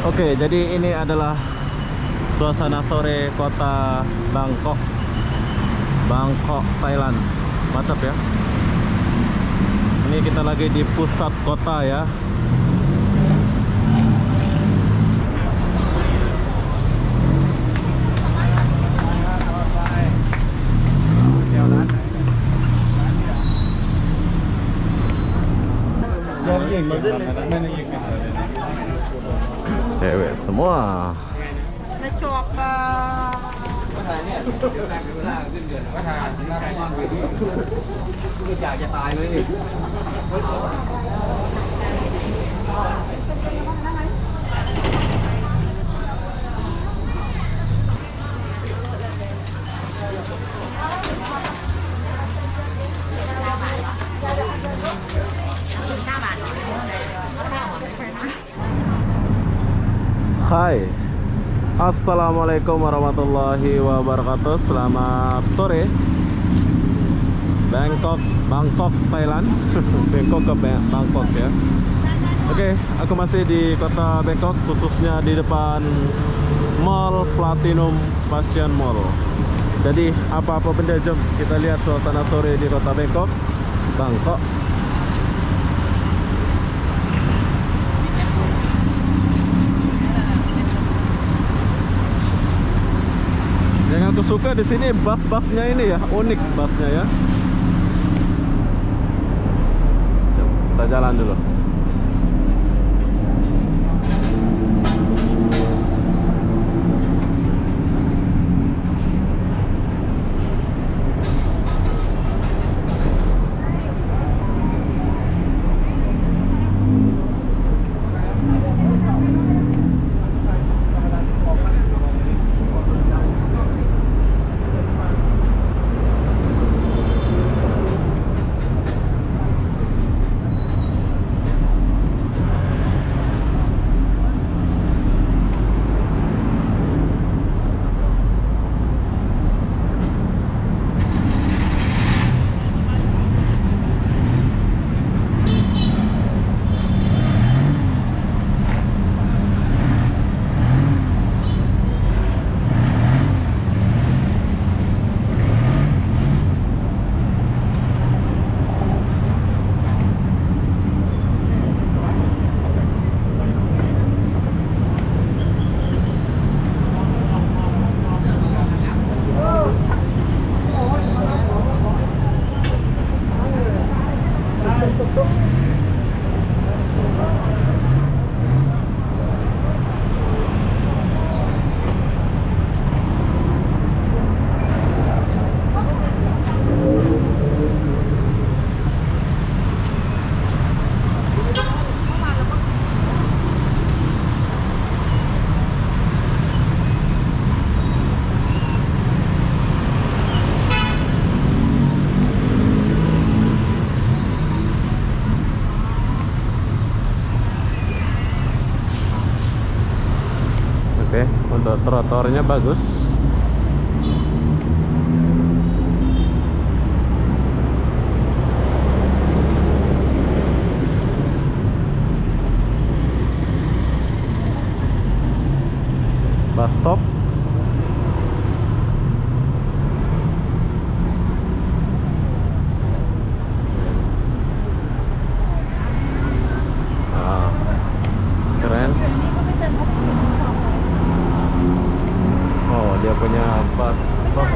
Oke, jadi ini adalah suasana sore kota Bangkok, Bangkok, Thailand. Mantap ya. Ini kita lagi di pusat kota ya. Cewek semua. 那做个 อยากจะตายเลย Hai, assalamualaikum warahmatullahi wabarakatuh. Selamat sore, Bangkok, Thailand. Bangkok ke Bangkok ya. Oke, aku masih di kota Bangkok, khususnya di depan Mall Platinum Passion Mall. Jadi apa-apa benda, jom kita lihat suasana sore di kota Bangkok, Bangkok. Yang aku suka di sini bus-busnya ini ya, unik busnya ya. Kita jalan dulu. Oke, untuk trotoarnya bagus. Bus stop. Ah, keren. Oh, dia punya bus stop.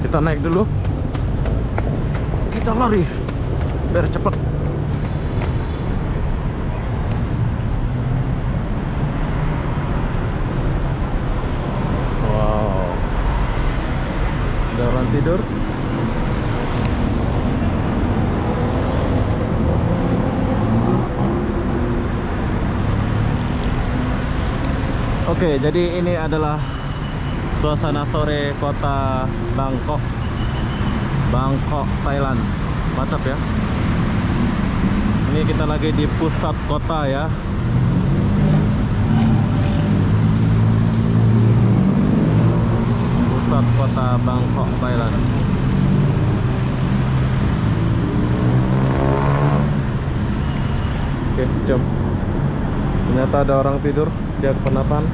Kita naik dulu. Kita lari biar cepet. Wow, ada orang tidur. Oke, jadi ini adalah suasana sore kota Bangkok, Thailand. Mantap ya. Ini kita lagi di pusat kota ya. Pusat kota Bangkok, Thailand. Oke, jom. Ternyata ada orang tidur, dia kepenapan.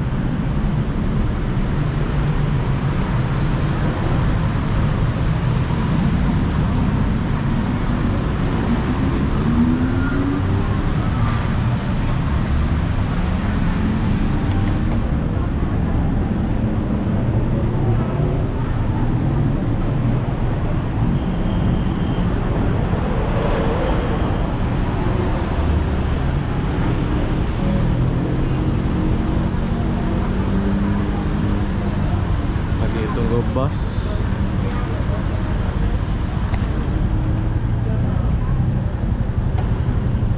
Bus.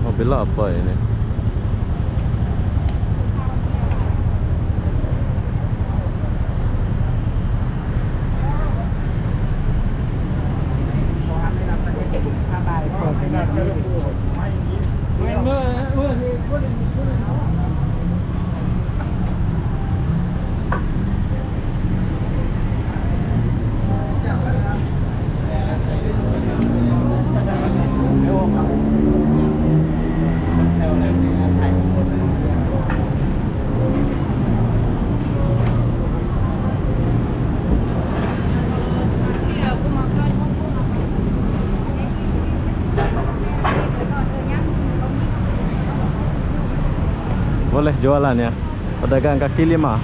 Mobil apa ini? Boleh jualan ya, pedagang kaki lima.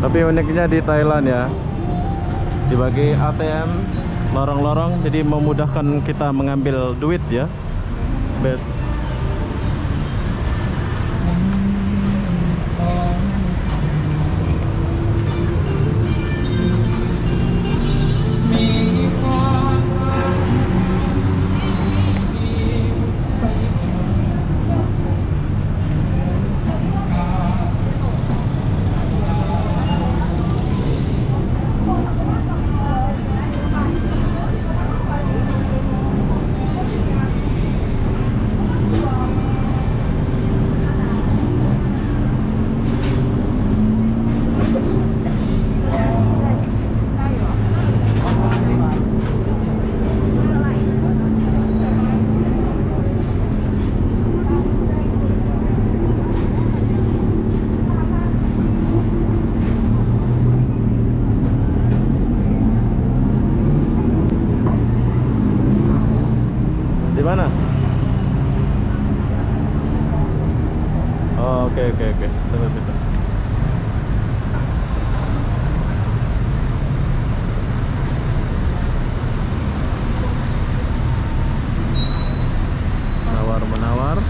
Tapi uniknya di Thailand ya, dibagi ATM lorong-lorong, jadi memudahkan kita mengambil duit ya. Best. Mana? Oh, oke. Tunggu. Menawar.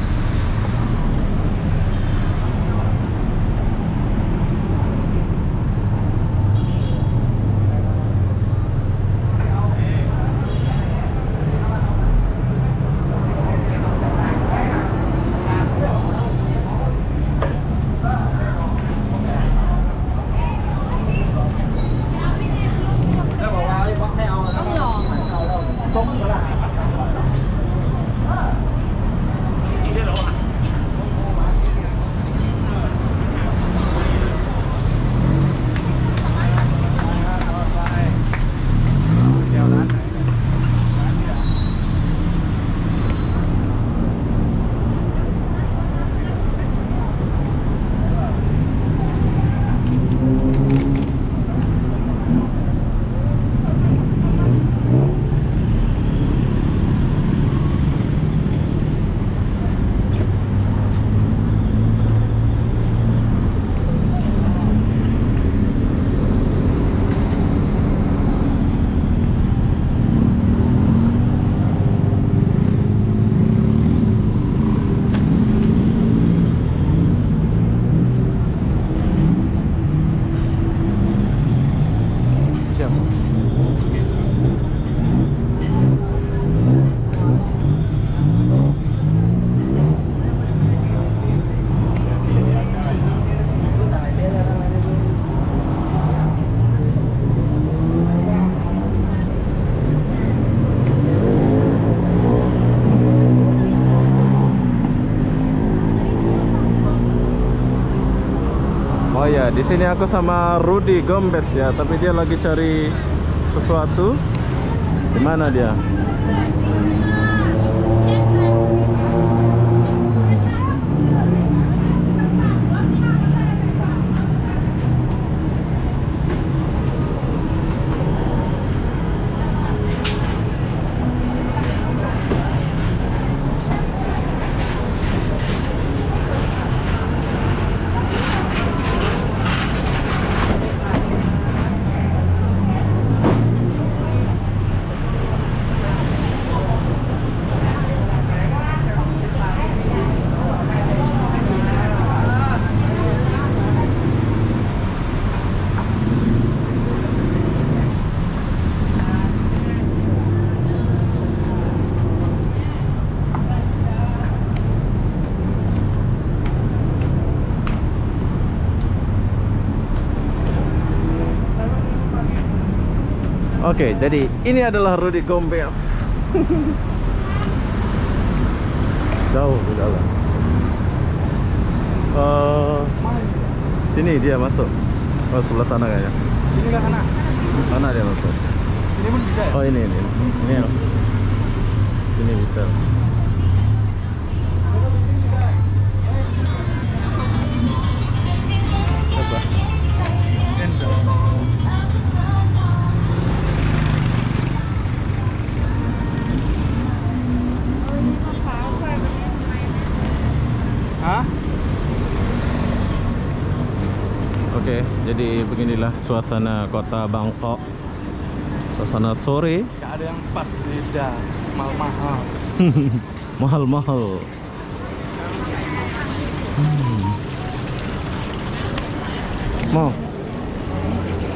di sini aku sama Rudy Gombes ya, tapi dia lagi cari sesuatu. Di mana dia? Oke, jadi ini adalah Rudy Gombes. Jauh di dalam. Sini dia masuk. Oh, sebelah sana kayaknya. Ini nggak kena. Mana dia masuk? Ini pun bisa ya? Oh, ini. Ini ya. Sini bisa. Coba. Hah? Oke, jadi beginilah suasana kota Bangkok. Suasana sore. Nggak ada yang pas beda, mahal-mahal. Mahal-mahal. Mau?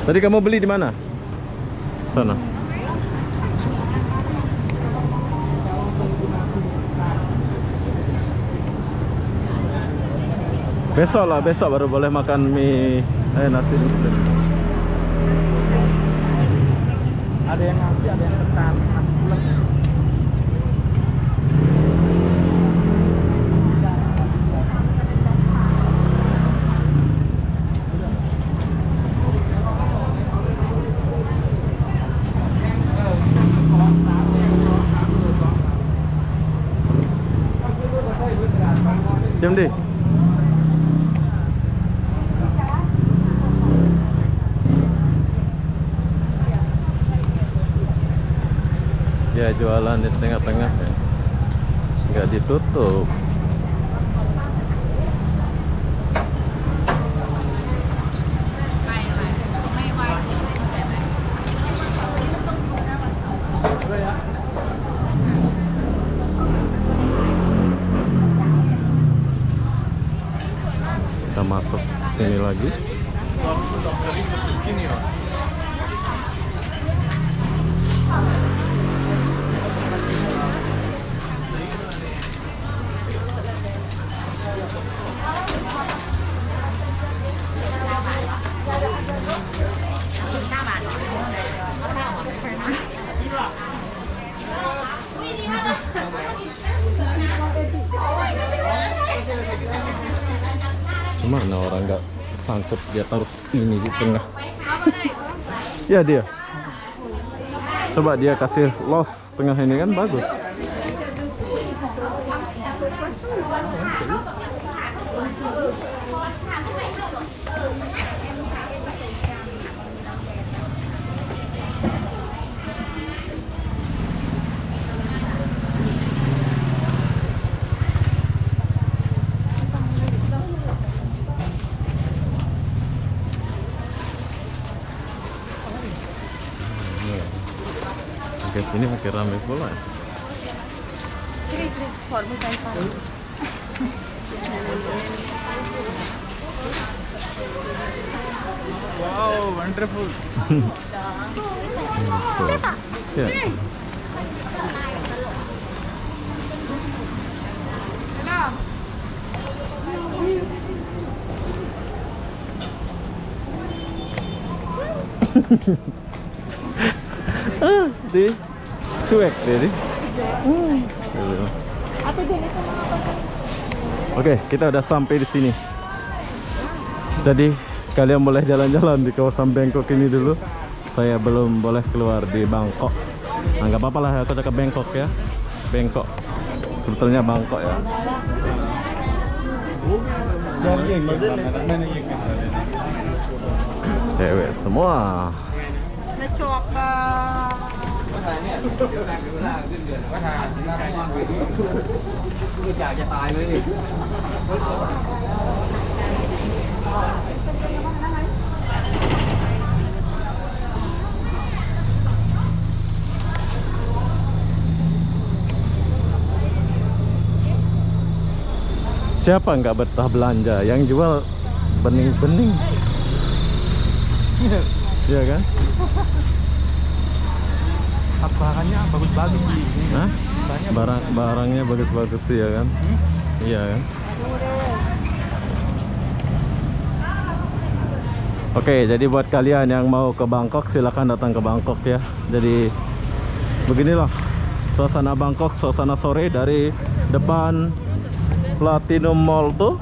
Tadi kamu beli di mana? Sana. Besok baru boleh makan mie nasi muslim. Ada yang nasi, ada yang ketan, nasi bulat. Jom deh. Dia jualan di tengah-tengah ya. Nggak ditutup. Kita masuk sini lagi. Mana orang nggak sangkut dia taruh ini di tengah. Ya dia. Coba dia kasih los tengah ini kan bagus. Ke sini makin ramai pula. Wow, wonderful. Siap. Di cuek deh. Oke, kita udah sampai di sini. Jadi Kalian boleh jalan-jalan di kawasan Bangkok ini dulu. Saya belum boleh keluar di Bangkok. Nah, nggak apa-apa lah, aku cakap Bangkok ya. Bangkok. Sebetulnya Bangkok ya. Cewek semua. Nó chọc Siapa nggak betah belanja? Yang jual bening-bening. Iya kan? Barangnya bagus-bagus sih. Hah? Barangnya bagus-bagus sih ya kan? Iya kan? Oke, jadi buat kalian yang mau ke Bangkok silakan datang ke Bangkok ya. Jadi beginilah suasana Bangkok, suasana sore dari depan Platinum Mall tuh.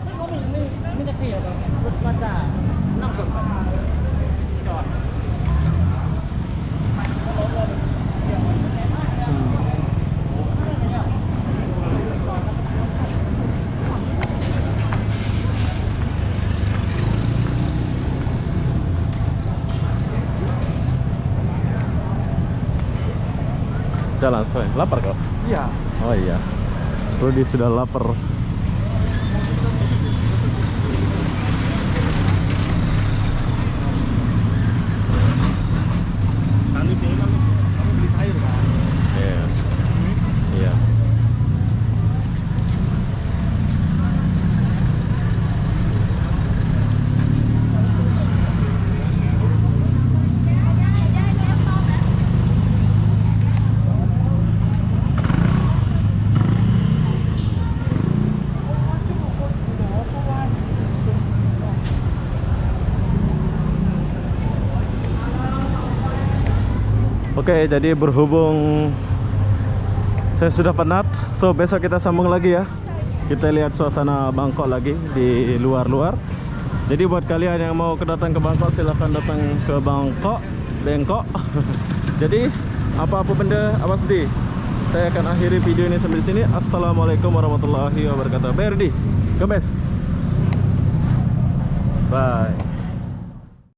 Jalan sore. Lapar kau? Iya. Oh iya. Rudy sudah lapar. Kamu beli sayur kan? Iya. Iya. Oke, jadi berhubung saya sudah penat, so besok kita sambung lagi ya. Kita lihat suasana Bangkok lagi di luar-luar. Jadi buat kalian yang mau datang ke Bangkok silahkan datang ke Bangkok. Jadi apa-apa benda apa sedih, saya akan akhiri video ini sampai di sini. Assalamualaikum warahmatullahi wabarakatuh. Berdi, gebes. Bye.